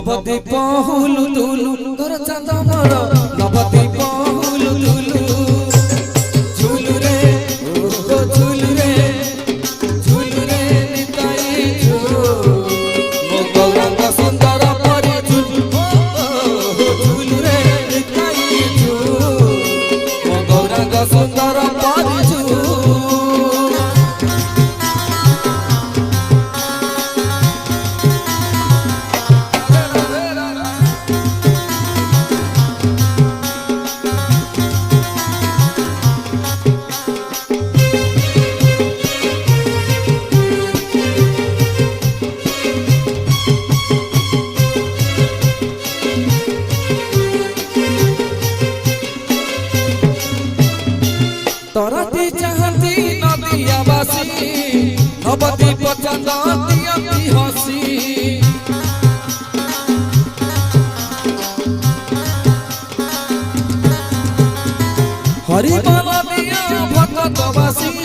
नवदीप हुलु तुलु तोर चांद मोर नवदीप हुलु तुलु झुलु रे ओ झुलु रे निताई झुलु मो गौरंग सुंदर परि झुलु रे निताई झुलु मो गौरंग सुंदर परि झुलु तोरती चाहती नदिया बासी नवदीप चंदती अति हसी हरि बल दिया भगत बासी